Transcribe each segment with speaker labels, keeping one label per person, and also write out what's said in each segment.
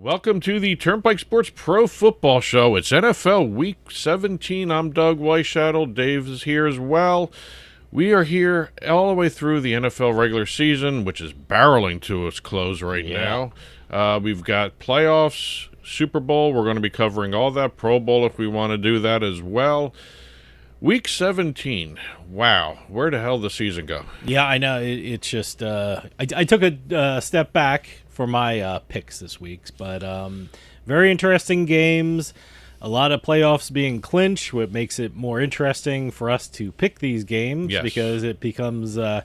Speaker 1: Welcome to the Turnpike Sports Pro Football Show. It's NFL Week 17. I'm Doug Weischadle. Dave is here as well. We are here all the way through the NFL regular season, which is barreling to its close right now. We've got playoffs, Super Bowl. We're going to be covering all that. Pro Bowl if we want to do that as well. Week 17. Wow. Where the hell did the season go?
Speaker 2: Yeah, I know. It's just I took a step back for my picks this week, but very interesting games. A lot of playoffs being clinched, what makes it more interesting for us to pick these games because it becomes the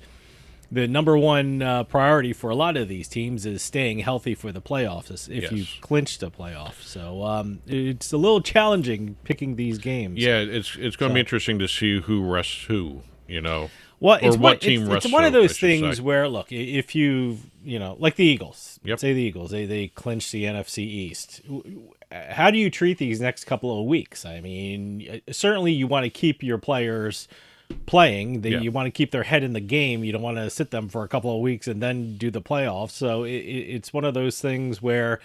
Speaker 2: number one priority for a lot of these teams is staying healthy for the playoffs if you clinch the playoffs. So it's a little challenging picking these games.
Speaker 1: Yeah, it's going to be interesting to see who rests who, you know.
Speaker 2: Well, it's one of those things where, look, if you like the Eagles, say the Eagles, they clinch the NFC East. How do you treat these next couple of weeks? I mean, certainly you want to keep your players playing. You want to keep their head in the game. You don't want to sit them for a couple of weeks and then do the playoffs. So it's one of those things where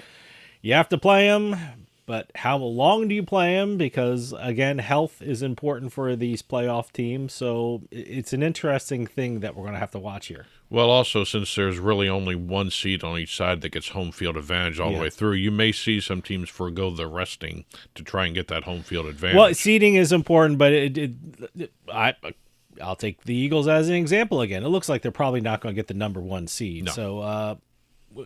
Speaker 2: you have to play them. But how long do you play them? Because, again, health is important for these playoff teams. So it's an interesting thing that we're going to have to watch here.
Speaker 1: Well, also, since there's really only one seed on each side that gets home field advantage all the way through, you may see some teams forego the resting to try and get that home field advantage.
Speaker 2: Well, seeding is important, but I'll take the Eagles as an example again. It looks like they're probably not going to get the number one seed. No.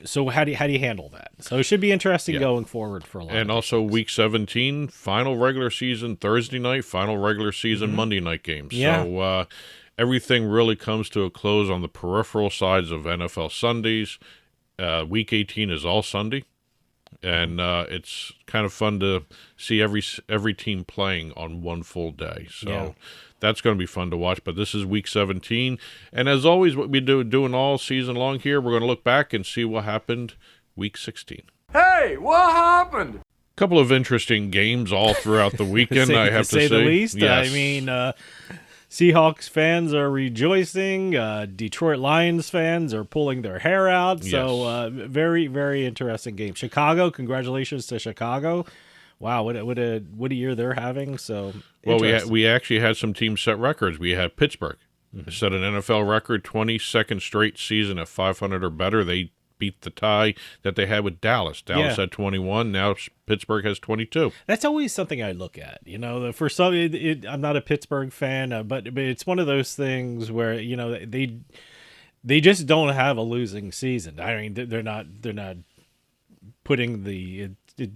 Speaker 2: So how do you handle that? So it should be interesting going forward for a lot.
Speaker 1: And also Week 17, final regular season Thursday night, final regular season Monday night games.
Speaker 2: Yeah.
Speaker 1: So everything really comes to a close on the peripheral sides of NFL Sundays. Week 18 is all Sunday, and it's kind of fun to see every team playing on one full day. So that's going to be fun to watch. But this is Week 17, and as always, what we doing all season long here, we're going to look back and see what happened Week 16.
Speaker 3: Hey, what happened?
Speaker 1: Couple of interesting games all throughout the weekend, I have to say.
Speaker 2: The least.
Speaker 1: Yes.
Speaker 2: I mean, Seahawks fans are rejoicing. Detroit Lions fans are pulling their hair out. So very, very interesting game. Chicago, congratulations to Chicago. Wow, what a year they're having. So
Speaker 1: we actually had some teams set records. We had Pittsburgh set an NFL record, 22nd straight season at 500 or better. They beat the tie that they had with Dallas. Dallas had 21. Now Pittsburgh has 22.
Speaker 2: That's always something I look at. For some, I'm not a Pittsburgh fan, but it's one of those things where they just don't have a losing season. I mean, they're not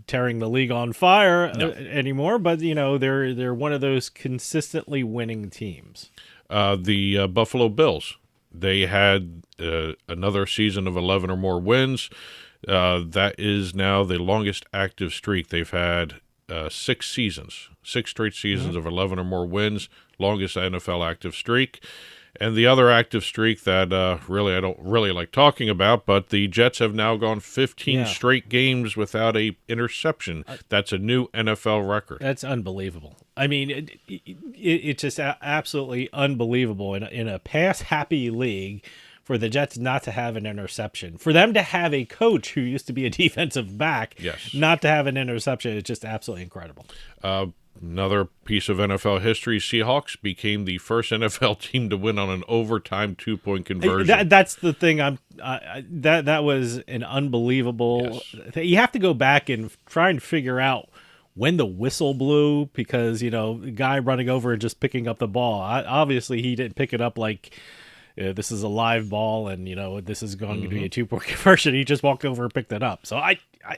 Speaker 2: tearing the league on fire anymore, but they're one of those consistently winning teams.
Speaker 1: The Buffalo Bills. They had another season of 11 or more wins. That is now the longest active streak. They've had 6 straight seasons of 11 or more wins, longest NFL active streak. And the other active streak that I don't really like talking about, but the Jets have now gone 15 straight games without a interception. That's a new NFL record.
Speaker 2: That's unbelievable. I mean, it's just absolutely unbelievable in a pass-happy league for the Jets not to have an interception. For them to have a coach who used to be a defensive back not to have an interception is just absolutely incredible.
Speaker 1: Another piece of NFL history, Seahawks became the first NFL team to win on an overtime 2-point conversion.
Speaker 2: That's the thing. That was an unbelievable thing. You have to go back and try and figure out when the whistle blew because, the guy running over and just picking up the ball. Obviously, he didn't pick it up like this is a live ball and, this is going to be a 2-point conversion. He just walked over and picked it up. So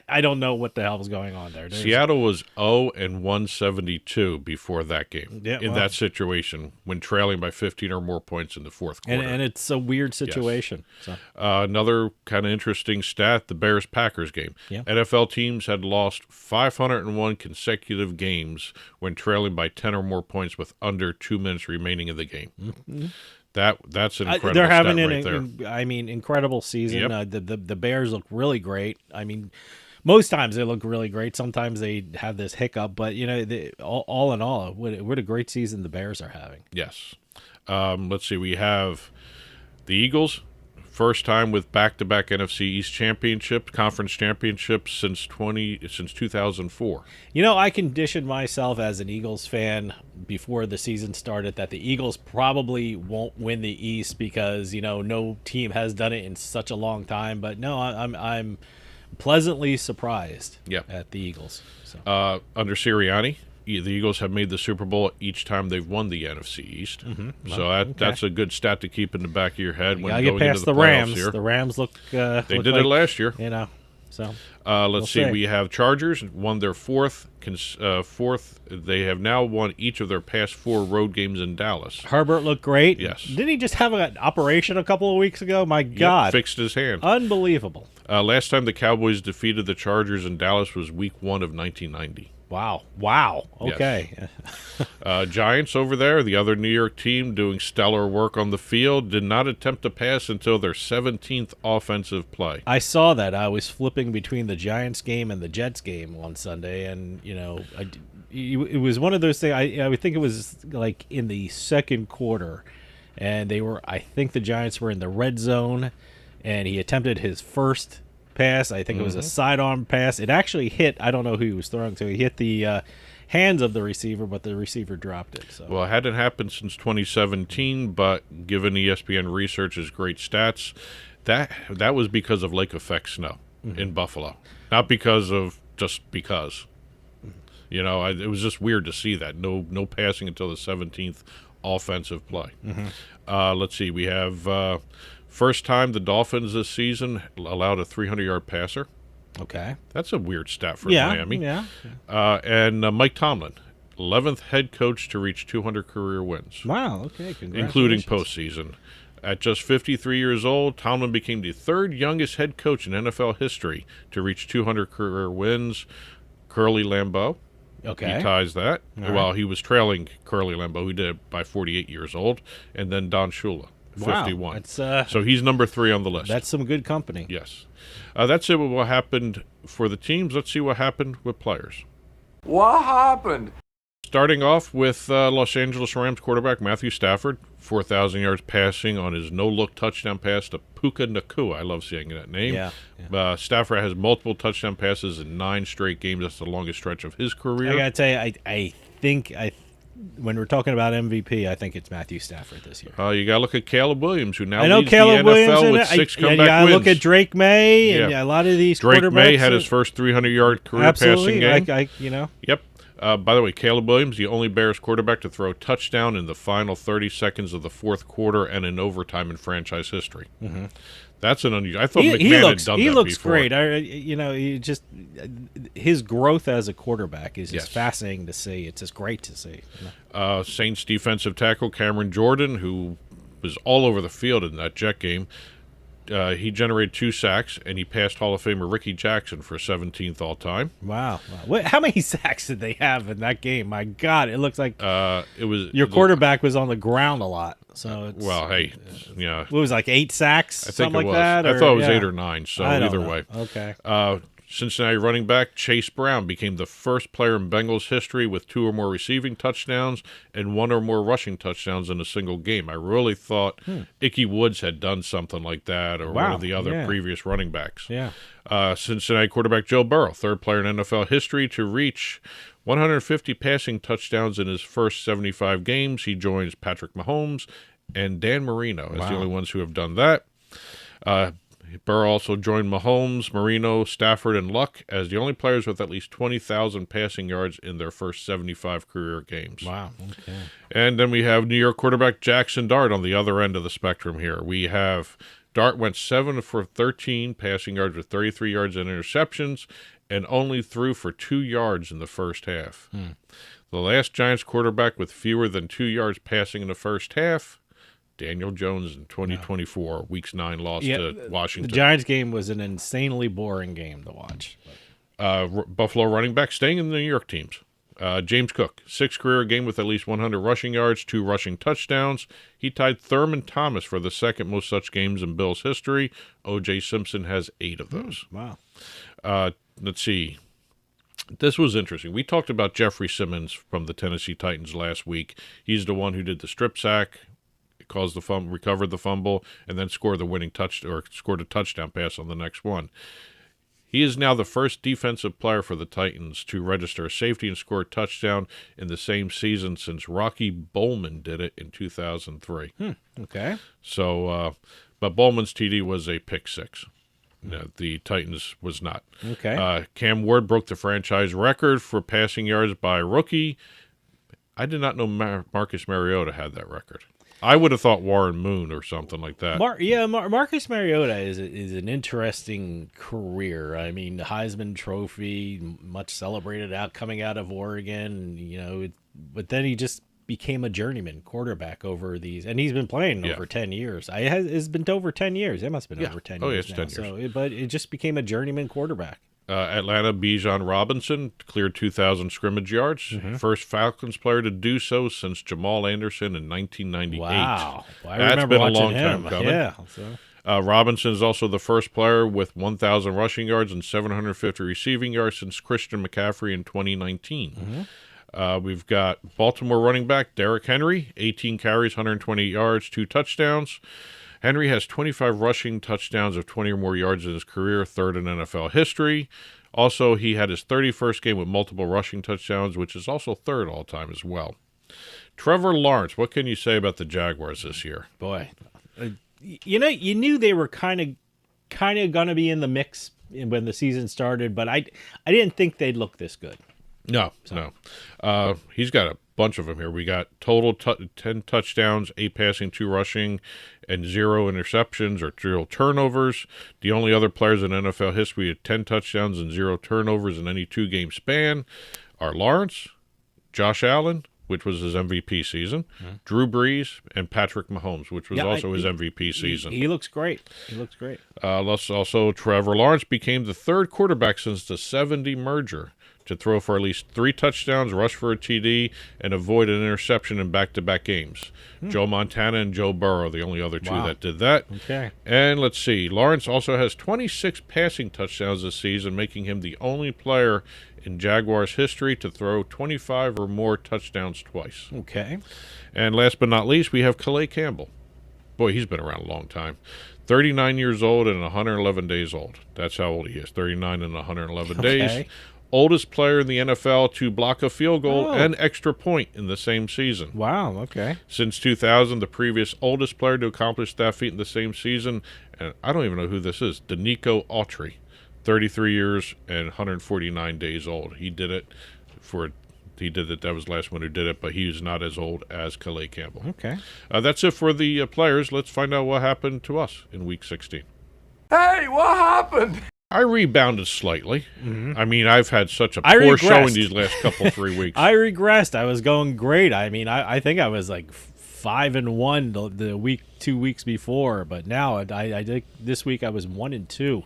Speaker 2: I don't know what the hell was going on there.
Speaker 1: Seattle was 0-172 before that game in that situation when trailing by 15 or more points in the fourth quarter.
Speaker 2: And it's a weird situation.
Speaker 1: Yes. So. Another kind of interesting stat, the Bears-Packers game.
Speaker 2: Yeah.
Speaker 1: NFL teams had lost 501 consecutive games when trailing by 10 or more points with under 2 minutes remaining in the game. Mm-hmm. That's an incredible
Speaker 2: they're having
Speaker 1: there.
Speaker 2: Incredible season. The Bears look really great. I mean, most times they look really great. Sometimes they have this hiccup, but all in all, what a great season the Bears are having.
Speaker 1: Yes. Let's see. We have the Eagles First time with back-to-back NFC East championships, conference championships since 2004.
Speaker 2: I conditioned myself as an Eagles fan before the season started that the Eagles probably won't win the East because no team has done it in such a long time. But no, I'm pleasantly surprised at the Eagles. So.
Speaker 1: Under Sirianni, the Eagles have made the Super Bowl each time they've won the NFC East.
Speaker 2: Mm-hmm.
Speaker 1: So that's a good stat to keep in the back of your head when
Speaker 2: going
Speaker 1: into the
Speaker 2: Rams.
Speaker 1: Here.
Speaker 2: The Rams look.
Speaker 1: They did it last year.
Speaker 2: So
Speaker 1: let's see. We have Chargers won their fourth. They have now won each of their past 4 road games in Dallas.
Speaker 2: Herbert looked great.
Speaker 1: Yes.
Speaker 2: Didn't he just have an operation a couple of weeks ago? My God.
Speaker 1: Fixed his hand.
Speaker 2: Unbelievable.
Speaker 1: Last time the Cowboys defeated the Chargers in Dallas was Week 1 of 1990.
Speaker 2: Wow. Okay.
Speaker 1: Yes. Giants over there, the other New York team doing stellar work on the field, did not attempt to pass until their 17th offensive play.
Speaker 2: I saw that. I was flipping between the Giants game and the Jets game on Sunday, and, it was one of those things. I would think it was like in the second quarter, and I think the Giants were in the red zone, and he attempted his first pass. I think it was a sidearm pass. It actually hit, I don't know who he was throwing to. He hit the hands of the receiver, but the receiver dropped it. So.
Speaker 1: Well, it hadn't happened since 2017, but given ESPN Research's great stats, that was because of lake effect snow in Buffalo, not because of just because. It was just weird to see that. No passing until the 17th offensive play. Let's see. We have first time the Dolphins this season allowed a 300-yard passer.
Speaker 2: Okay.
Speaker 1: That's a weird stat for Miami.
Speaker 2: Yeah.
Speaker 1: And Mike Tomlin, 11th head coach to reach 200 career wins.
Speaker 2: Wow, okay, congratulations.
Speaker 1: Including postseason. At just 53 years old, Tomlin became the 3rd youngest head coach in NFL history to reach 200 career wins. Curly Lambeau.
Speaker 2: Okay.
Speaker 1: He ties that.
Speaker 2: All
Speaker 1: While
Speaker 2: right.
Speaker 1: he was trailing Curly Lambeau, who did it by 48 years old. And then Don Shula, 51.
Speaker 2: Wow, that's,
Speaker 1: so he's number 3 on the list.
Speaker 2: That's some good company.
Speaker 1: Yes. That's it with what happened for the teams. Let's see what happened with players.
Speaker 3: What happened?
Speaker 1: Starting off with Los Angeles Rams quarterback Matthew Stafford, 4,000 yards passing on his no-look touchdown pass to Puka Nacua. I love saying that name.
Speaker 2: Yeah.
Speaker 1: Stafford has multiple touchdown passes in 9 straight games. That's the longest stretch of his career.
Speaker 2: I got to tell you, I think when we're talking about MVP, I think it's Matthew Stafford this year.
Speaker 1: You got to look at Caleb Williams, who now
Speaker 2: leads
Speaker 1: Caleb
Speaker 2: the
Speaker 1: NFL
Speaker 2: Williams
Speaker 1: with 6 comeback
Speaker 2: you got to
Speaker 1: wins.
Speaker 2: look at Drake May and a lot of these
Speaker 1: Drake
Speaker 2: quarterbacks.
Speaker 1: May had his first 300-yard career passing game. Yep. By the way, Caleb Williams, the only Bears quarterback to throw a touchdown in the final 30 seconds of the fourth quarter and in overtime in franchise history.
Speaker 2: Mm-hmm.
Speaker 1: That's an unusual. I thought McMahon had done that before.
Speaker 2: He looks great. His growth as a quarterback is just fascinating to see. It's just great to see.
Speaker 1: Saints defensive tackle Cameron Jordan, who was all over the field in that Jet game. He generated 2 sacks, and he passed Hall of Famer Ricky Jackson for 17th all-time.
Speaker 2: Wow. How many sacks did they have in that game? My God, it looks like your quarterback was on the ground a lot. So
Speaker 1: What
Speaker 2: was it, like 8 sacks?
Speaker 1: I think
Speaker 2: it
Speaker 1: was.
Speaker 2: That,
Speaker 1: I thought it was 8 or 9, so either way.
Speaker 2: Okay.
Speaker 1: Cincinnati running back Chase Brown became the first player in Bengals history with 2 or more receiving touchdowns and 1 or more rushing touchdowns in a single game. I really thought Ickey Woods had done something like that, or one of the other previous running backs.
Speaker 2: Yeah.
Speaker 1: Cincinnati quarterback Joe Burrow, 3rd player in NFL history to reach 150 passing touchdowns in his first 75 games. He joins Patrick Mahomes and Dan Marino as the only ones who have done that. Burrow also joined Mahomes, Marino, Stafford, and Luck as the only players with at least 20,000 passing yards in their first 75 career games.
Speaker 2: Wow. Okay.
Speaker 1: And then we have New York quarterback Jackson Dart on the other end of the spectrum here. We have Dart went 7 for 13 passing yards with 33 yards and interceptions and only threw for 2 yards in the first half. The last Giants quarterback with fewer than 2 yards passing in the first half, Daniel Jones in 2024, Week 9 loss to Washington.
Speaker 2: The Giants game was an insanely boring game to watch.
Speaker 1: Buffalo running back staying in the New York teams. James Cook, 6th career game with at least 100 rushing yards, 2 rushing touchdowns. He tied Thurman Thomas for the 2nd most such games in Bills history. O.J. Simpson has 8 of those.
Speaker 2: Wow.
Speaker 1: Let's see. This was interesting. We talked about Jeffrey Simmons from the Tennessee Titans last week. He's the one who did the strip sack, caused the fumble, recovered the fumble, and then scored a touchdown pass on the next one. He is now the first defensive player for the Titans to register a safety and score a touchdown in the same season since Rocky Bowman did it in 2003.
Speaker 2: Okay.
Speaker 1: So, but Bowman's TD was a pick six. No, the Titans was not.
Speaker 2: Okay.
Speaker 1: Cam Ward broke the franchise record for passing yards by rookie. I did not know Marcus Mariota had that record. I would have thought Warren Moon or something like that.
Speaker 2: Marcus Mariota is an interesting career. I mean, the Heisman Trophy, much celebrated coming out of Oregon, but then he just became a journeyman quarterback over these, and he's been playing over 10 years. It's been over 10 years. It must have been over 10 years.
Speaker 1: Oh, yeah, it's
Speaker 2: now.
Speaker 1: 10 years.
Speaker 2: But it just became a journeyman quarterback.
Speaker 1: Atlanta, Bijan Robinson cleared 2,000 scrimmage yards. First Falcons player to do so since Jamal Anderson in 1998.
Speaker 2: Wow.
Speaker 1: That's been a long time coming.
Speaker 2: Yeah.
Speaker 1: Robinson is also the first player with 1,000 rushing yards and 750 receiving yards since Christian McCaffrey in 2019. We've got Baltimore running back Derrick Henry, 18 carries, 120 yards, 2 touchdowns. Henry has 25 rushing touchdowns of 20 or more yards in his career, third in NFL history. Also, he had his 31st game with multiple rushing touchdowns, which is also third all-time as well. Trevor Lawrence, what can you say about the Jaguars this year?
Speaker 2: Boy, you knew they were kind of going to be in the mix when the season started, but I didn't think they'd look this good.
Speaker 1: No. He's got a bunch of them here. We got total 10 touchdowns, 8 passing, 2 rushing, and 0 interceptions or 0 turnovers. The only other players in NFL history with 10 touchdowns and 0 turnovers in any 2-game span are Lawrence, Josh Allen, which was his MVP season, Drew Brees, and Patrick Mahomes, which was also his MVP season.
Speaker 2: He looks great.
Speaker 1: Also, Trevor Lawrence became the third quarterback since the 70 merger to throw for at least 3 touchdowns, rush for a TD, and avoid an interception in back-to-back games. Joe Montana and Joe Burrow, the only other two that did that.
Speaker 2: Okay.
Speaker 1: And let's see, Lawrence also has 26 passing touchdowns this season, making him the only player in Jaguars history to throw 25 or more touchdowns twice.
Speaker 2: Okay.
Speaker 1: And last but not least, we have Calais Campbell. Boy, he's been around a long time. 39 years old and 111 days old. That's how old he is, 39 and 111 days. Oldest player in the NFL to block a field goal and extra point in the same season.
Speaker 2: Wow, okay.
Speaker 1: Since 2000, the previous oldest player to accomplish that feat in the same season, and I don't even know who this is, Danico Autry, 33 years and 149 days old. He did it. That was the last one who did it, but he is not as old as Calais Campbell.
Speaker 2: Okay.
Speaker 1: That's it for the players. Let's find out what happened to us in Week 16.
Speaker 3: Hey, what happened?
Speaker 1: I rebounded slightly. I mean, I've had such a poor showing these last 3 weeks.
Speaker 2: I regressed. I was going great. I mean, I think I was like 5-1 the 2 weeks before, but now I think this week I was 1-2.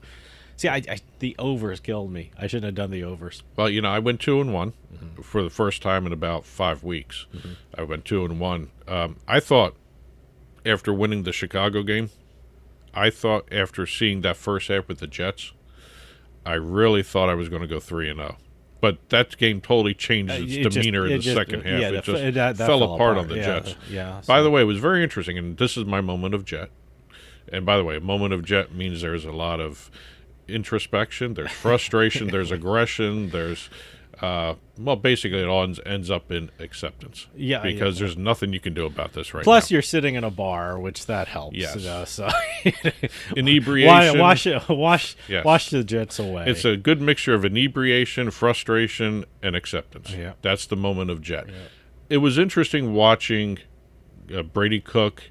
Speaker 2: See, the overs killed me. I shouldn't have done the overs.
Speaker 1: Well, I went 2-1 for the first time in about 5 weeks. I went 2-1. I thought after winning the Chicago game, after seeing that first half with the Jets, I really thought I was going to go 3-0. But that game totally changed its demeanor in the second half.
Speaker 2: Yeah,
Speaker 1: it fell apart on the Jets.
Speaker 2: Yeah.
Speaker 1: By the way, it was very interesting, and this is my moment of Jet. And by the way, a moment of Jet means there's a lot of introspection, there's frustration, there's aggression, there's basically it all ends up in acceptance.
Speaker 2: Yeah,
Speaker 1: because there's nothing you can do about this right now.
Speaker 2: Plus, you're sitting in a bar, which that helps.
Speaker 1: Yes.
Speaker 2: So
Speaker 1: inebriation.
Speaker 2: Wash the Jets away.
Speaker 1: It's a good mixture of inebriation, frustration, and acceptance.
Speaker 2: Yeah.
Speaker 1: That's the moment of Jet. Yeah. It was interesting watching Brady Cook,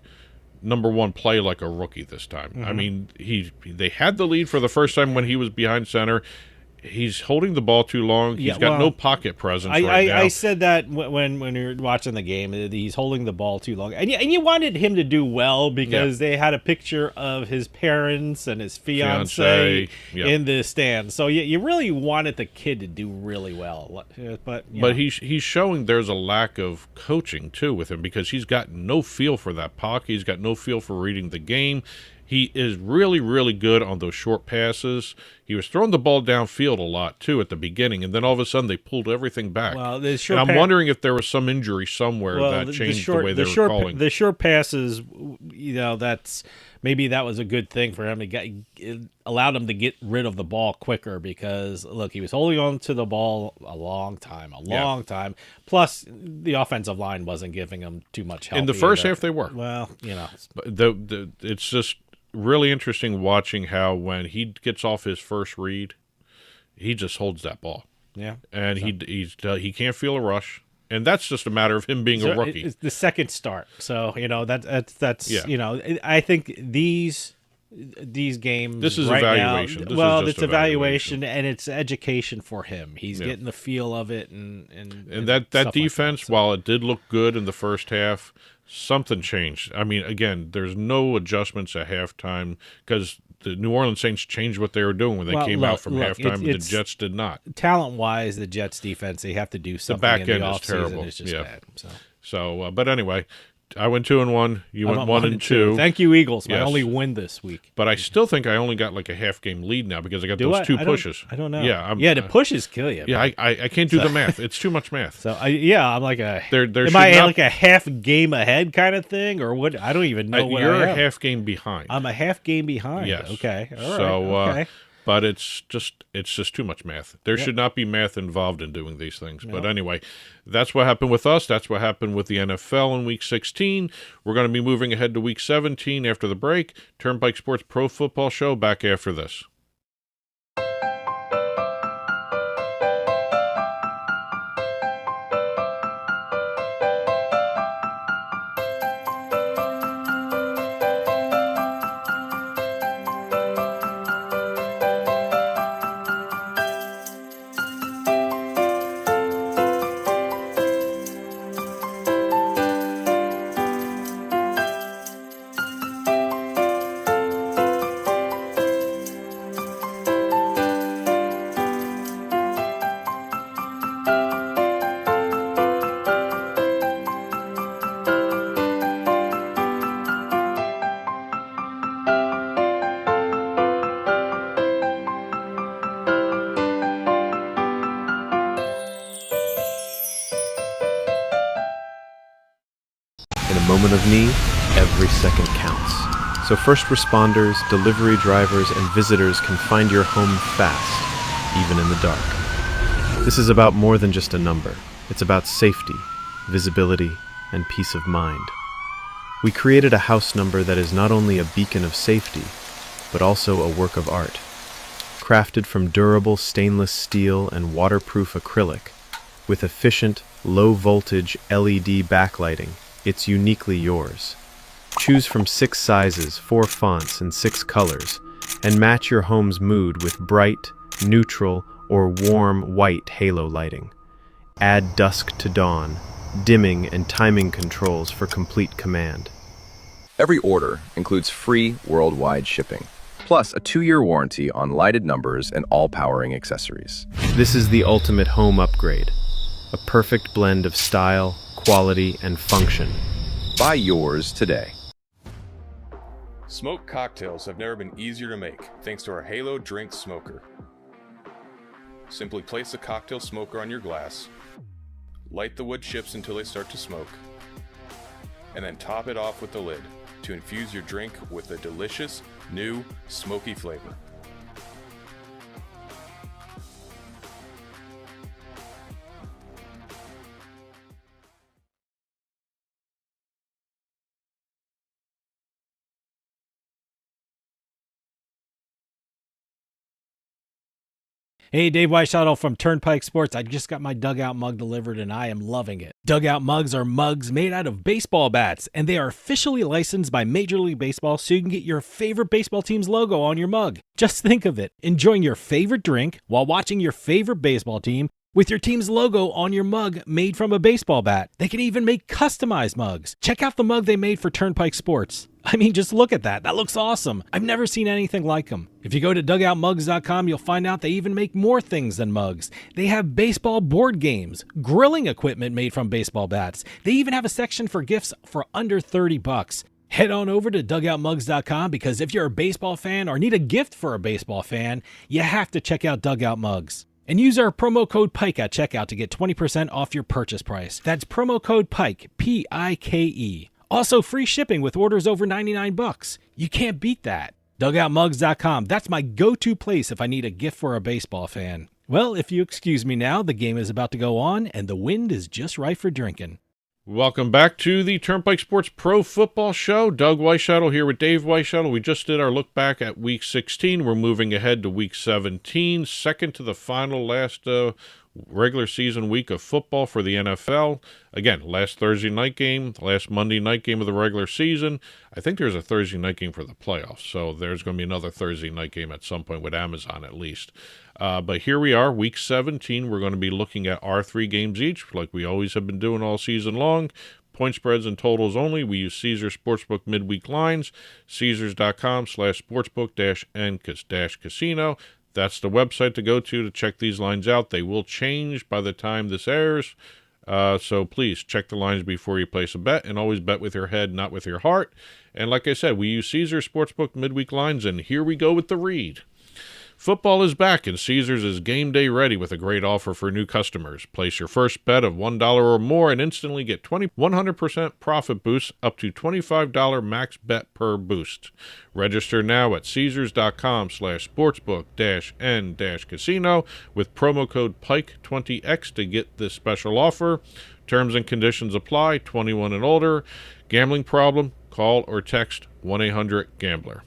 Speaker 1: number one, play like a rookie this time. I mean, they had the lead for the first time when he was behind center. He's holding the ball too long. He's got no pocket presence right now.
Speaker 2: I said that when we were watching the game. He's holding the ball too long. And you wanted him to do well because they had a picture of his parents and his fiancée in the stands. So you really wanted the kid to do really well. But
Speaker 1: he's showing there's a lack of coaching, too, with him because he's got no feel for that pocket. He's got no feel for reading the game. He is really, really good on those short passes. He was throwing the ball downfield a lot, too, at the beginning, and then all of a sudden they pulled everything back.
Speaker 2: Well,
Speaker 1: and I'm wondering if there was some injury somewhere that changed the way they were calling.
Speaker 2: The short passes, maybe that was a good thing for him. It allowed him to get rid of the ball quicker because, look, he was holding on to the ball a long time. Plus, the offensive line wasn't giving him too much help.
Speaker 1: In the first half, they were.
Speaker 2: Well,
Speaker 1: it's just really interesting watching how when he gets off his first read, he just holds that ball.
Speaker 2: Yeah.
Speaker 1: And he can't feel a rush. And that's just a matter of him being a rookie.
Speaker 2: It's the second start. So, that's I think these games.
Speaker 1: This is
Speaker 2: right
Speaker 1: evaluation.
Speaker 2: Now, it's evaluation and it's education for him. He's getting the feel of it, and
Speaker 1: that defense, while it did look good in the first half, something changed. I mean, again, there's no adjustments at halftime because the New Orleans Saints changed what they were doing when they came out from halftime, and the Jets did not.
Speaker 2: Talent-wise, the Jets defense, they have to do something.
Speaker 1: The back
Speaker 2: end
Speaker 1: is terrible.
Speaker 2: It's just bad.
Speaker 1: So, but anyway, I went 2-1. You went 1-2.
Speaker 2: Thank you, Eagles. My only win this week.
Speaker 1: But I still think I only got like a half game lead now because I got those two pushes.
Speaker 2: I don't know.
Speaker 1: Yeah,
Speaker 2: the pushes kill you.
Speaker 1: Yeah, I can't do the math. It's too much math.
Speaker 2: So I'm like am I like a half game ahead kind of thing, or what? I don't even know what
Speaker 1: you're
Speaker 2: I am.
Speaker 1: a half game behind.
Speaker 2: I'm a half game behind.
Speaker 1: Yes.
Speaker 2: Okay. All right.
Speaker 1: So,
Speaker 2: okay.
Speaker 1: But it's just too much math. There should not be math involved in doing these things. But anyway, that's what happened with us. That's what happened with the NFL in Week 16. We're going to be moving ahead to Week 17 after the break. Turnpike Sports Pro Football Show back after this.
Speaker 4: In a moment of need, every second counts. So first responders, delivery drivers, and visitors can find your home fast, even in the dark. This is about more than just a number. It's about safety, visibility, and peace of mind. We created a house number that is not only a beacon of safety, but also a work of art. Crafted from durable stainless steel and waterproof acrylic, with efficient, low-voltage LED backlighting, it's uniquely yours. Choose from 6 sizes, 4 fonts, and 6 colors, and match your home's mood with bright, neutral, or warm white halo lighting. Add dusk to dawn, dimming and timing controls for complete command.
Speaker 5: Every order includes free worldwide shipping, plus a 2-year warranty on lighted numbers and all powering accessories.
Speaker 4: This is the ultimate home upgrade. A perfect blend of style, quality, and function.
Speaker 5: Buy yours today.
Speaker 6: Smoked cocktails have never been easier to make thanks to our Halo Drink Smoker. Simply place the cocktail smoker on your glass, light the wood chips until they start to smoke, and then top it off with the lid to infuse your drink with a delicious, new, smoky flavor.
Speaker 2: Hey, Dave Weischadle from Turnpike Sports. I just got my dugout mug delivered and I am loving it. Dugout mugs are mugs made out of baseball bats, and they are officially licensed by Major League Baseball so you can get your favorite baseball team's logo on your mug. Just think of it, enjoying your favorite drink while watching your favorite baseball team with your team's logo on your mug made from a baseball bat. They can even make customized mugs. Check out the mug they made for Turnpike Sports. I mean, just look at that. That looks awesome. I've never seen anything like them. If you go to dugoutmugs.com, you'll find out they even make more things than mugs. They have baseball board games, grilling equipment made from baseball bats. They even have a section for gifts for under $30. Head on over to dugoutmugs.com because if you're a baseball fan or need a gift for a baseball fan, you have to check out Dugout Mugs. And use our promo code PIKE at checkout to get 20% off your purchase price. That's promo code PIKE, P-I-K-E. Also, free shipping with orders over $99. You can't beat that. Dugoutmugs.com. That's my go-to place if I need a gift for a baseball fan. Well, if you excuse me now, the game is about to go on, and the wind is just right for drinking.
Speaker 1: Welcome back to the Turnpike Sports Pro Football Show. Doug Weischadle here with Dave Weischadle. We just did our look back at Week 16. We're moving ahead to Week 17, second to the final last regular season week of football for the NFL. Again, last Thursday night game, last Monday night game of the regular season. I think there's a Thursday night game for the playoffs, so there's going to be another Thursday night game at some point with Amazon at least. But here we are, Week 17. We're going to be looking at our 3 games each, like we always have been doing all season long. Point spreads and totals only. We use Caesars Sportsbook midweek lines, Caesars.com/sportsbook-n-casino. That's the website to go to check these lines out. They will change by the time this airs. So please check the lines before you place a bet, and always bet with your head, not with your heart. And like I said, we use Caesars Sportsbook midweek lines, and here we go with the read. Football is back, and Caesars is game day ready with a great offer for new customers. Place your first bet of $1 or more and instantly get 100% profit boost up to $25 max bet per boost. Register now at Caesars.com/sportsbook-n-casino with promo code PIKE20X to get this special offer. Terms and conditions apply. 21 and older. Gambling problem? Call or text 1-800-GAMBLER.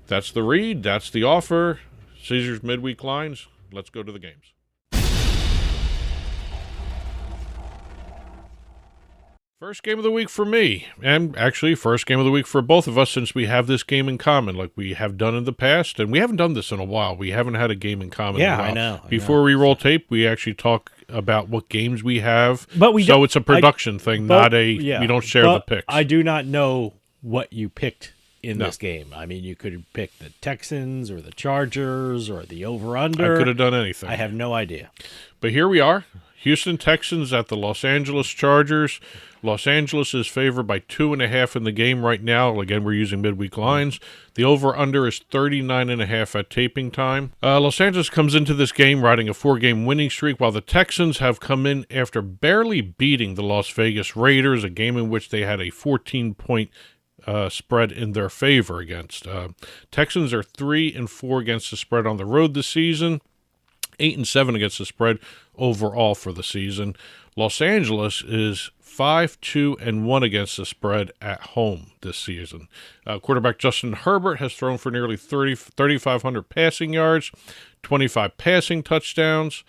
Speaker 1: That's the read. That's the offer. Caesars midweek lines. Let's go to the games. First game of the week for me, and actually first game of the week for both of us since we have this game in common like we have done in the past, and we haven't done this in a while. We haven't had a game in common in a while.
Speaker 2: I know.
Speaker 1: Before we roll tape, we actually talk about what games we have, so it's a production thing, not a we don't share the picks.
Speaker 2: I do not know what you picked in this game. I mean, you could pick the Texans or the Chargers or the over-under.
Speaker 1: I could have done anything.
Speaker 2: I have no idea.
Speaker 1: But here we are. Houston Texans at the Los Angeles Chargers. Los Angeles is favored by 2.5 in the game right now. Again, we're using midweek lines. The over-under is 39.5 at taping time. Los Angeles comes into this game riding a 4-game winning streak, while the Texans have come in after barely beating the Las Vegas Raiders, a game in which they had a 14-point spread in their favor against. Texans are 3-4 against the spread on the road this season, 8-7 against the spread overall for the season. Los Angeles is 5-2-1 against the spread at home this season. Quarterback Justin Herbert has thrown for nearly 3,500 passing yards, 25 passing touchdowns,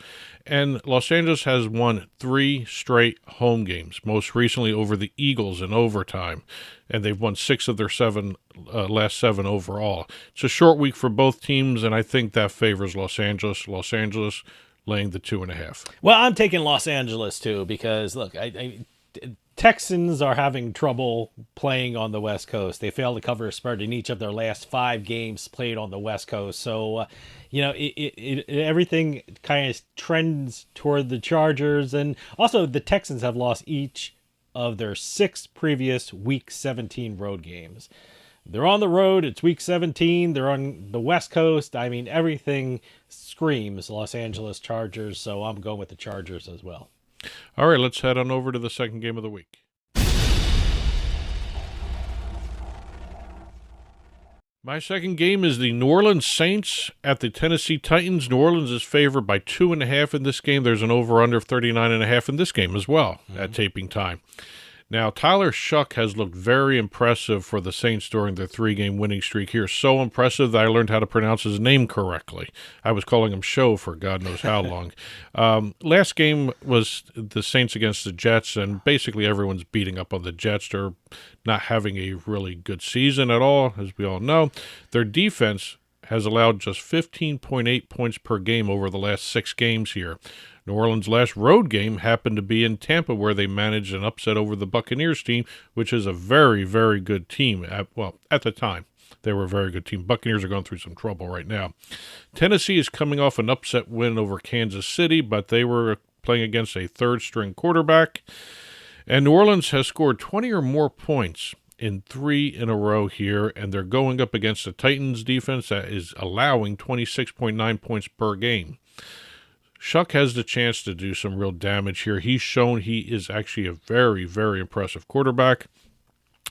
Speaker 1: and Los Angeles has won 3 straight home games, most recently over the Eagles in overtime, and they've won 6 of their last 7 overall. It's a short week for both teams, and I think that favors Los Angeles. Los Angeles laying the 2.5.
Speaker 2: Well, I'm taking Los Angeles too because, look, Texans are having trouble playing on the West Coast. They failed to cover a spread in each of their last 5 games played on the West Coast. So, everything kind of trends toward the Chargers. And also the Texans have lost each of their 6 previous Week 17 road games. They're on the road. It's Week 17. They're on the West Coast. I mean, everything screams Los Angeles Chargers. So I'm going with the Chargers as well.
Speaker 1: All right, let's head on over to the second game of the week. My second game is the New Orleans Saints at the Tennessee Titans. New Orleans is favored by 2.5 in this game. There's an over-under of 39.5 in this game as well at taping time. Now, Tyler Shuck has looked very impressive for the Saints during their 3-game winning streak here. So impressive that I learned how to pronounce his name correctly. I was calling him Show for God knows how long. Last game was the Saints against the Jets, and basically everyone's beating up on the Jets. They're not having a really good season at all, as we all know. Their defense has allowed just 15.8 points per game over the last 6 games here. New Orleans' last road game happened to be in Tampa, where they managed an upset over the Buccaneers team, which is a very, very good team. At the time, they were a very good team. Buccaneers are going through some trouble right now. Tennessee is coming off an upset win over Kansas City, but they were playing against a third-string quarterback. And New Orleans has scored 20 or more points in 3 in a row here, and they're going up against the Titans defense that is allowing 26.9 points per game. Shuck has the chance to do some real damage here. He's shown he is actually a very, very impressive quarterback.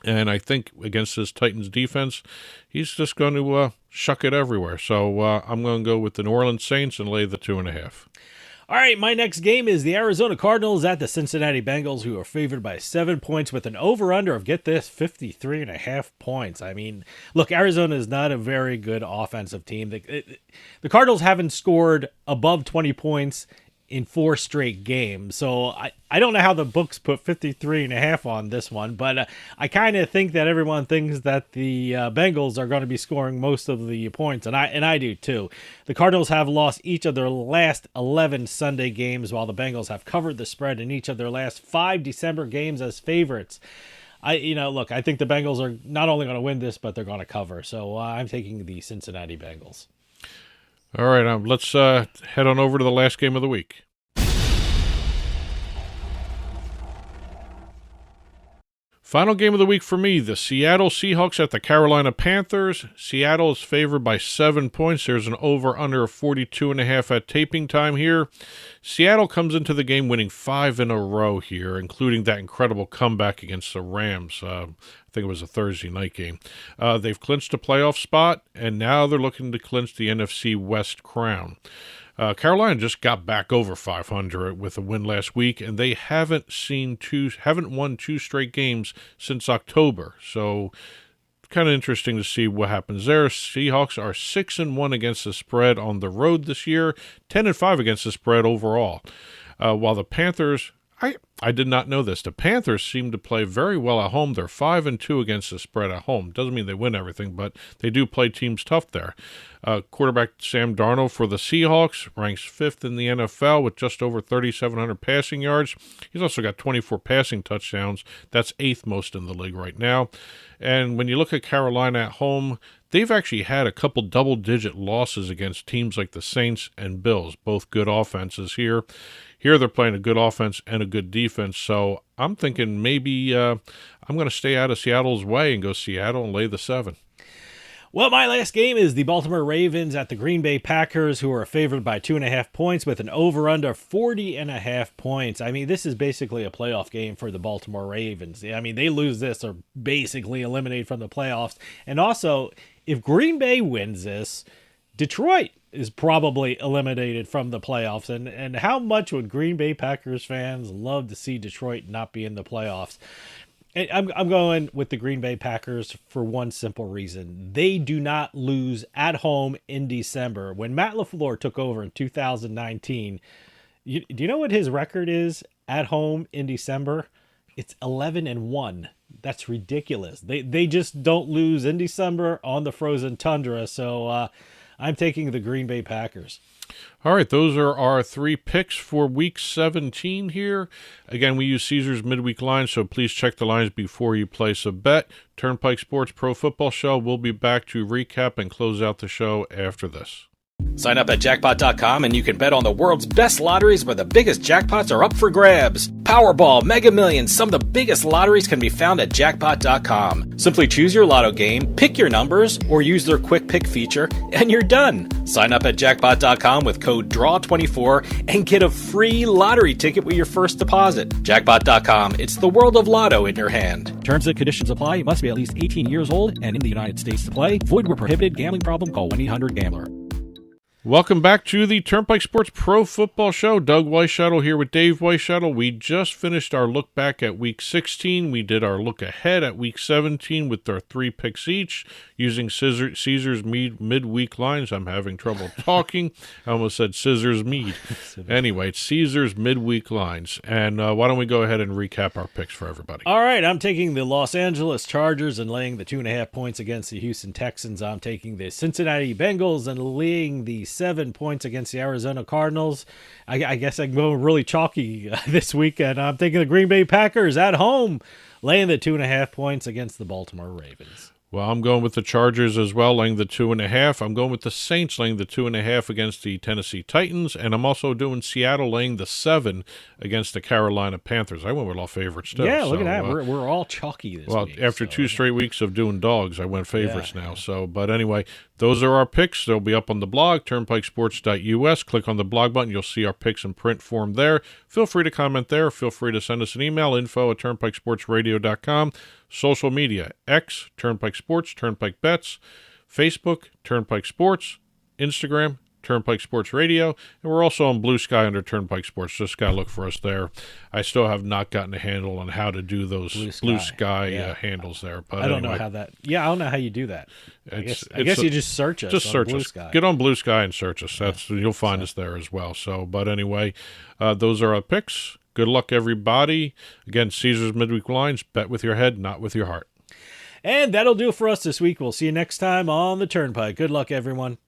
Speaker 1: And I think against this Titans defense, he's just going to shuck it everywhere. So I'm going to go with the New Orleans Saints and lay the 2.5.
Speaker 2: All right, my next game is the Arizona Cardinals at the Cincinnati Bengals, who are favored by 7 points with an over-under of, get this, 53.5 points. I mean, look, Arizona is not a very good offensive team. The Cardinals haven't scored above 20 points in 4 straight games. So I don't know how the books put 53.5 on this one, but I kind of think that everyone thinks that the Bengals are going to be scoring most of the points, and I do too. The Cardinals have lost each of their last 11 Sunday games, while the Bengals have covered the spread in each of their last 5 December games as favorites. I think the Bengals are not only going to win this, but they're going to cover. So I'm taking the Cincinnati Bengals.
Speaker 1: All right, let's head on over to the last game of the week. Final game of the week for me, the Seattle Seahawks at the Carolina Panthers. Seattle is favored by 7 points. There's an over-under of 42.5 at taping time here. Seattle comes into the game winning 5 in a row here, including that incredible comeback against the Rams. I think it was a Thursday night game. They've clinched a playoff spot, and now they're looking to clinch the NFC West crown. Carolina just got back over 500 with a win last week, and they haven't won 2 straight games since October. So kind of interesting to see what happens there. Seahawks are 6-1 against the spread on the road this year, 10-5 against the spread overall. While the Panthers, I did not know this. The Panthers seem to play very well at home. They're 5-2 against the spread at home. Doesn't mean they win everything, but they do play teams tough there. Quarterback Sam Darnold for the Seahawks ranks 5th in the NFL with just over 3,700 passing yards. He's also got 24 passing touchdowns. That's 8th most in the league right now. And when you look at Carolina at home, they've actually had a couple double-digit losses against teams like the Saints and Bills, both good offenses here. Here they're playing a good offense and a good defense, so I'm thinking maybe I'm going to stay out of Seattle's way and go Seattle and lay the 7.
Speaker 2: Well, my last game is the Baltimore Ravens at the Green Bay Packers, who are favored by 2.5 points with an over-under 40.5 points. I mean, this is basically a playoff game for the Baltimore Ravens. I mean, they lose this or basically eliminated from the playoffs. And also, if Green Bay wins this, Detroit is probably eliminated from the playoffs. And how much would Green Bay Packers fans love to see Detroit not be in the playoffs? I'm going with the Green Bay Packers for one simple reason. They do not lose at home in December. When Matt LaFleur took over in 2019, do you know what his record is at home in December? It's 11-1. That's ridiculous. They just don't lose in December on the frozen tundra. So I'm taking the Green Bay Packers.
Speaker 1: All right, those are our 3 picks for Week 17 here. Again, we use Caesars midweek lines, so please check the lines before you place a bet. Turnpike Sports Pro Football Show. We'll be back to recap and close out the show after this.
Speaker 7: Sign up at jackpot.com and you can bet on the world's best lotteries where the biggest jackpots are up for grabs. Powerball, Mega Millions, some of the biggest lotteries can be found at jackpot.com. Simply choose your lotto game, pick your numbers, or use their quick pick feature, and you're done. Sign up at jackpot.com with code DRAW24 and get a free lottery ticket with your first deposit. Jackpot.com, it's the world of lotto in your hand.
Speaker 8: Terms and conditions apply. You must be at least 18 years old and in the United States to play. Void where prohibited. Gambling problem? Call 1-800-GAMBLER.
Speaker 1: Welcome back to the Turnpike Sports Pro Football Show. Doug Weischadle here with Dave Weischadle. We just finished our look back at Week 16. We did our look ahead at Week 17 with our 3 picks each using Caesars midweek lines. I'm having trouble talking. I almost said Scissors Mead. Anyway, it's Caesars midweek lines. And why don't we go ahead and recap our picks for everybody?
Speaker 2: All right, I'm taking the Los Angeles Chargers and laying the 2.5 points against the Houston Texans. I'm taking the Cincinnati Bengals and laying the 7 points against the Arizona Cardinals. I guess I'm going really chalky this weekend. I'm taking the Green Bay Packers at home, laying the 2.5 points against the Baltimore Ravens.
Speaker 1: Well, I'm going with the Chargers as well, laying the 2.5. I'm going with the Saints laying the 2.5 against the Tennessee Titans, and I'm also doing Seattle laying the 7 against the Carolina Panthers. I went with all favorites too.
Speaker 2: Yeah, look at that. We're all chalky this week.
Speaker 1: Well, after 2 straight weeks of doing dogs, I went favorites now. So, but anyway, those are our picks. They'll be up on the blog, turnpikesports.us. Click on the blog button. You'll see our picks in print form there. Feel free to comment there. Feel free to send us an email, info@turnpikesportsradio.com. Social media, X, Turnpike Sports, Turnpike Bets, Facebook, Turnpike Sports, Instagram, Turnpike Sports Radio, and we're also on Blue Sky under Turnpike Sports. Just got to look for us there. I still have not gotten a handle on how to do those Blue Sky handles there. But
Speaker 2: I don't know how that. Yeah, I don't know how you do that. I guess you just search us.
Speaker 1: Just search
Speaker 2: Blue
Speaker 1: us.
Speaker 2: Sky.
Speaker 1: Get on Blue Sky and search us. You'll find us there as well. So, but anyway, those are our picks. Good luck, everybody. Again, Caesars Midweek Lines. Bet with your head, not with your heart.
Speaker 2: And that'll do it for us this week. We'll see you next time on the Turnpike. Good luck, everyone.